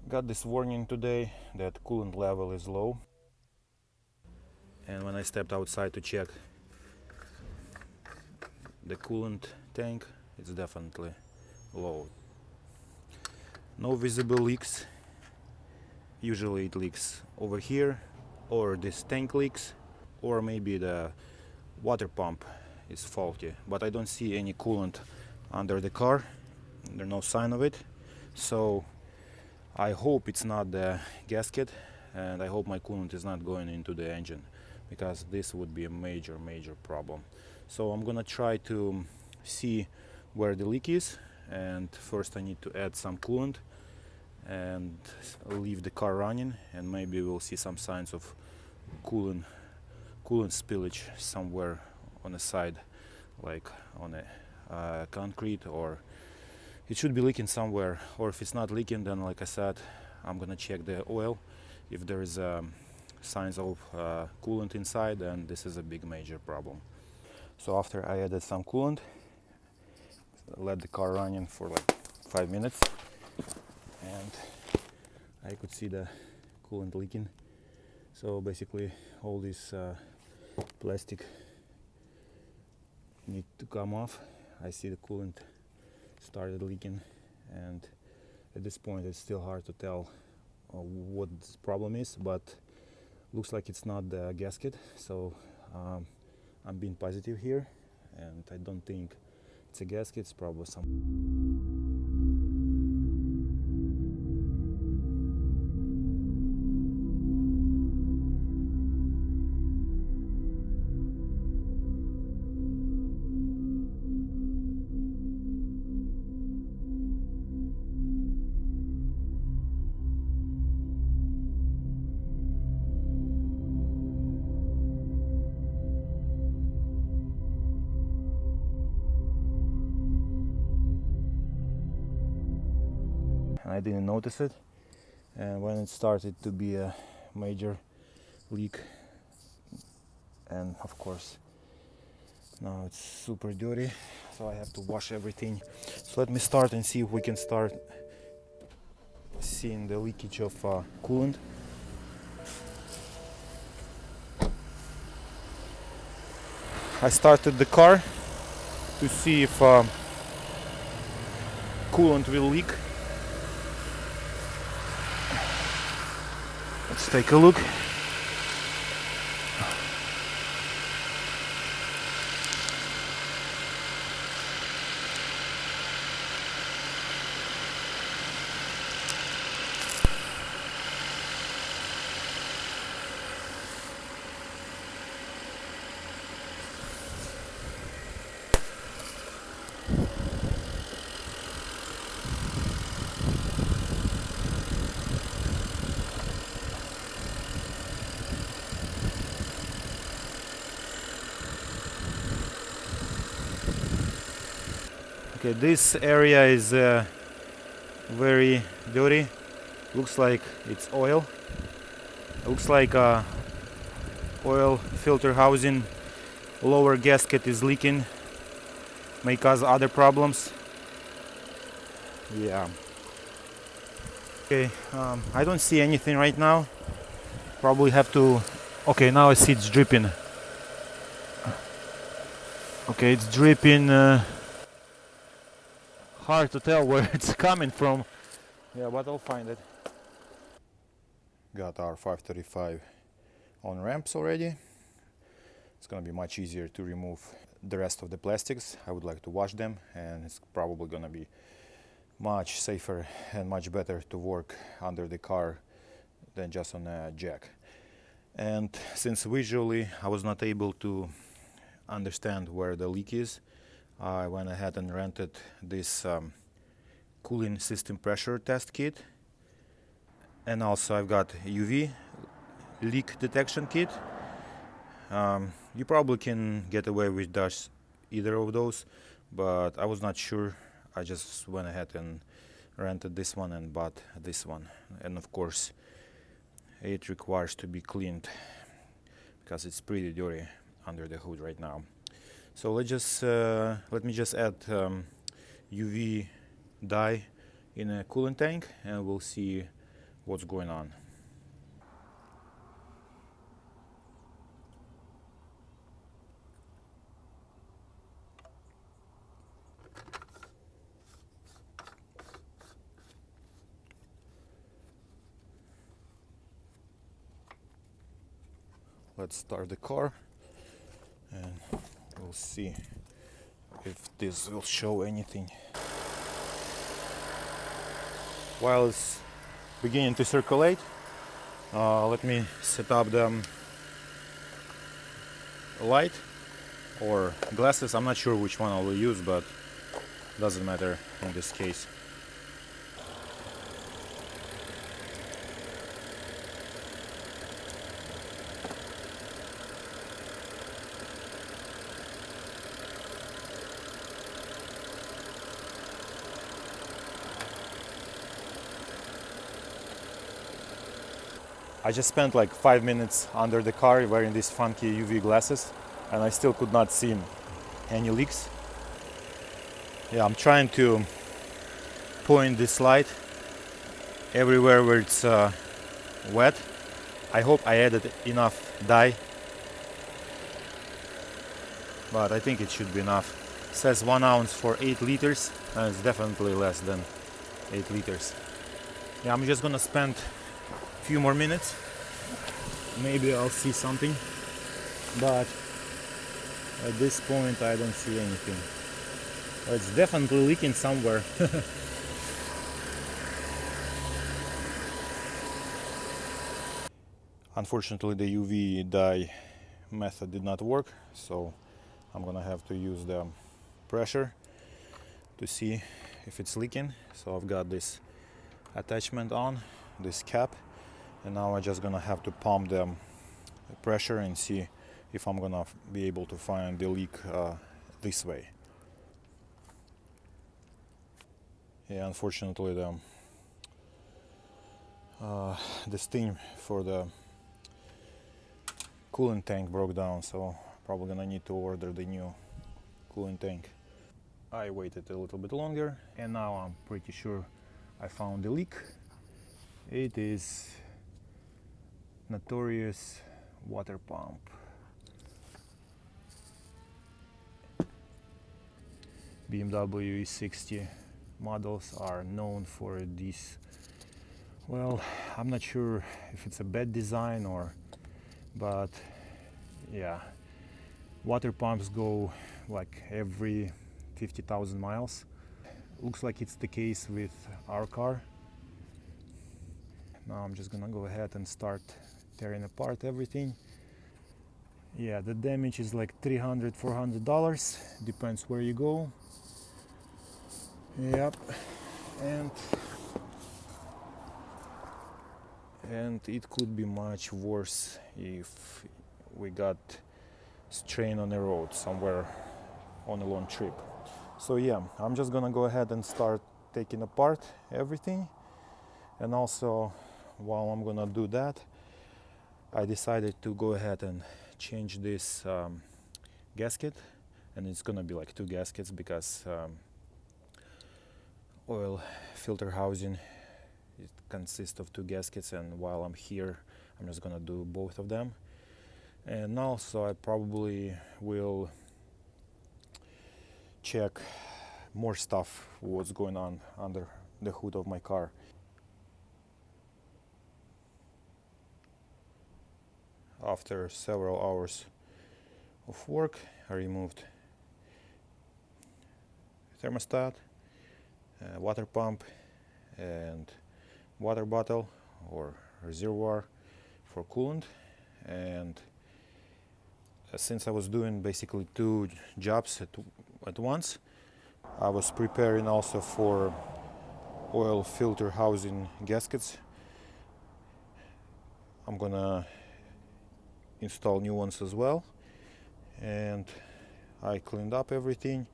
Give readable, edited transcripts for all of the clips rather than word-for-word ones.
Got this warning today that coolant level is low, and when I stepped outside to check the coolant tank, it's definitely low. No visible leaks. Usually it leaks over here, or this tank leaks, or maybe the water pump is faulty, but I don't see any coolant under the car. There's no sign of it, so I hope it's not the gasket, and I hope my coolant is not going into the engine, because this would be a major problem. So I'm gonna try to see where the leak is, and first I need to add some coolant and leave the car running, and maybe we'll see some signs of coolant spillage somewhere on the side, like on a concrete, or it should be leaking somewhere. Or if it's not leaking, then like I said, I'm gonna check the oil. If there is signs of coolant inside, then this is a big major problem. So after I added some coolant, let the car running for like 5 minutes, and I could see the coolant leaking. So basically all this plastic need to come off. I see the coolant started leaking, and at this point it's still hard to tell what the problem is, but looks like it's not the gasket. So I'm being positive here, and I don't think it's a gasket. It's probably some. I didn't notice it, and when it started to be a major leak, and of course now it's super dirty, so I have to wash everything. So let me start and see if we can start seeing the leakage of coolant. I started the car to see if coolant will leak. Let's take a look. Okay, this area is very dirty. Looks like it's oil. Looks like oil filter housing lower gasket is leaking, may cause other problems. Yeah. Okay, I don't see anything right now. Probably have to. Okay, now I see it's dripping. Okay, it's dripping. Hard to tell where it's coming from. Yeah, but I'll find it. Got our 535 on ramps already. It's gonna be much easier to remove the rest of the plastics. I would like to wash them, and it's probably gonna be much safer and much better to work under the car than just on a jack. And since visually I was not able to understand where the leak is, I went ahead and rented this cooling system pressure test kit, and also I've got UV leak detection kit. You probably can get away with just either of those, but I was not sure. I just went ahead and rented this one and bought this one. And of course it requires to be cleaned because it's pretty dirty under the hood right now. So let me just add UV dye in a coolant tank, and we'll see what's going on. Let's start the car and we'll see if this will show anything. While it's beginning to circulate, let me set up the light or glasses. I'm not sure which one I will use, but doesn't matter in this case. I just spent like 5 minutes under the car wearing these funky UV glasses and I still could not see any leaks. Yeah, I'm trying to point this light everywhere where it's wet. I hope I added enough dye, but I think it should be enough. It says 1 ounce for 8 liters and it's definitely less than 8 liters. Yeah, I'm just gonna spend few more minutes, maybe I'll see something, but at this point I don't see anything. It's definitely leaking somewhere. Unfortunately the UV dye method did not work, so I'm gonna have to use the pressure to see if it's leaking. So I've got this attachment on, this cap, and now I'm just gonna have to pump the pressure and see if I'm gonna be able to find the leak this way. Yeah, unfortunately the steam for the coolant tank broke down, so probably gonna need to order the new coolant tank. I waited a little bit longer and now I'm pretty sure I found the leak. It is notorious water pump. BMW E60 models are known for these. Well, I'm not sure if it's a bad design but yeah, water pumps go like every 50,000 miles. Looks like it's the case with our car. Now I'm just gonna go ahead and start tearing apart everything. Yeah, the damage is like $300–400, depends where you go. Yep, and it could be much worse if we got strain on the road somewhere on a long trip. So yeah, I'm just gonna go ahead and start taking apart everything. And also, while I'm gonna do that, I decided to go ahead and change this gasket, and it's gonna be like 2 gaskets because oil filter housing, it consists of 2 gaskets, and while I'm here I'm just gonna do both of them. And also I probably will check more stuff, what's going on under the hood of my car. After several hours of work, I removed thermostat, water pump, and water bottle or reservoir for coolant. And since I was doing basically 2 jobs at once, I was preparing also for oil filter housing gaskets. I'm gonna install new ones as well, and I cleaned up everything,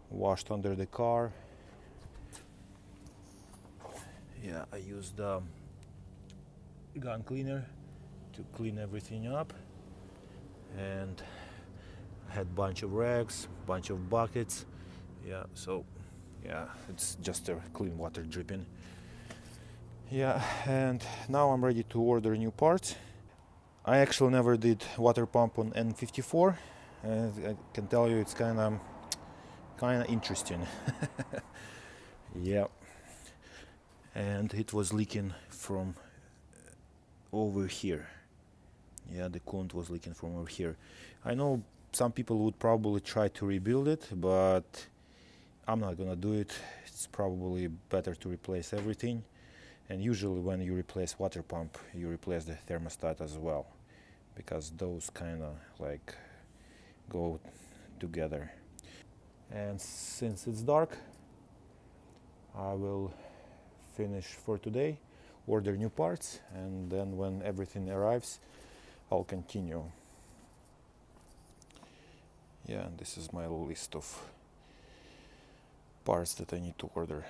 washed under the car. Yeah, I used the gun cleaner to clean everything up, and I had bunch of rags, bunch of buckets. Yeah, so yeah, it's just a clean water dripping. Yeah, and now I'm ready to order new parts. I actually never did water pump on N54, and I can tell you it's kind of interesting. Yeah, and it was leaking from over here. Yeah, the coolant was leaking from over here. I know some people would probably try to rebuild it, but I'm not gonna do it. It's probably better to replace everything. And usually when you replace water pump, you replace the thermostat as well, because those kind of like go together. And since it's dark, I will finish for today, order new parts, and then when everything arrives, I'll continue. Yeah, and this is my list of parts that I need to order.